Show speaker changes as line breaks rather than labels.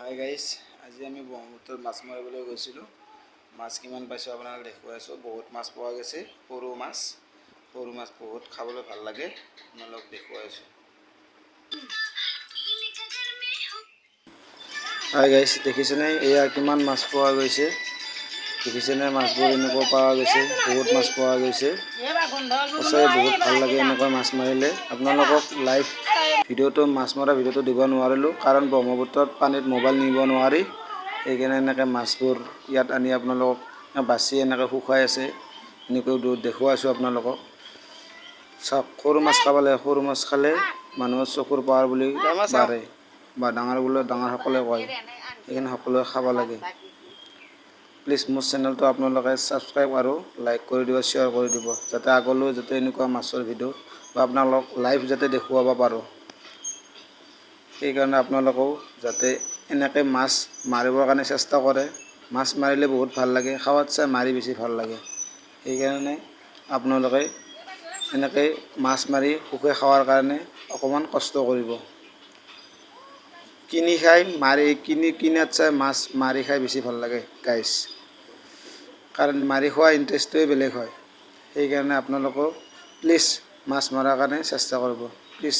Hi guys, আজি আমি ব্ৰহ্মপুত্ৰত মাছ মাৰিবলৈ গৈছিলোঁ। মাছ কিমান পাইছোঁ আপোনালোকক দেখুৱাই আছোঁ। বহুত মাছ পোৱা গৈছে, সৰু মাছ বহুত খাবলৈ ভাল লাগে। আপোনালোকক দেখুৱাই আছোঁ। হাই গাইজ, দেখিছেনে এয়া কিমান মাছ পোৱা গৈছে? দেখিছেনে মাছবোৰ এনেকুৱা পোৱা গৈছে? বহুত মাছ পোৱা গৈছে। সঁচাই বহুত ভাল লাগে এনেকুৱা মাছ মাৰিলে। আপোনালোকক লাইভ ভিডিঅ'টো মাছ মৰা ভিডিঅ'টো দিব নোৱাৰিলোঁ, কাৰণ ব্ৰহ্মপুত্ৰত পানীত মোবাইল নিব নোৱাৰি। সেইকাৰণে এনেকৈ মাছবোৰ ইয়াত আনি আপোনালোকক বাচি এনেকৈ শুকুৱাই আছে, এনেকৈ দেখুৱাইছোঁ আপোনালোকক। চাওক, সৰু মাছ খাব লাগে। সৰু মাছ খালে মানুহৰ চকুৰ পাৱাৰ বুলি বাঢ়ে, বা ডাঙৰসকলে কয়। সেইকাৰণে সকলোৱে খাব লাগে। প্লিজ মোৰ চেনেলটো আপোনালোকে ছাবস্ক্ৰাইব আৰু লাইক কৰি দিব, শ্বেয়াৰ কৰি দিব, যাতে আগলৈও যাতে এনেকুৱা মাছৰ ভিডিঅ' বা আপোনালোকক লাইভ যাতে দেখুৱাব পাৰোঁ। সেইকাৰণে আপোনালোকেও যাতে এনেকৈ মাছ মাৰিবৰ কাৰণে চেষ্টা কৰে। মাছ মাৰিলে বহুত ভাল লাগে, খাৱাত চাই মাৰি বেছি ভাল লাগে। সেইকাৰণে আপোনালোকে এনেকৈ মাছ মাৰি শুকাই খোৱাৰ কাৰণে অকণমান কষ্ট কৰিব। কিনাত চাই মাছ মাৰি খাই বেছি ভাল লাগে গাইজ, কাৰণ মাৰি খোৱা ইণ্টাৰেষ্টটোৱে বেলেগ হয়। সেইকাৰণে আপোনালোকেও প্লিজ মাছ মৰাৰ কাৰণে চেষ্টা কৰিব, প্লিজ।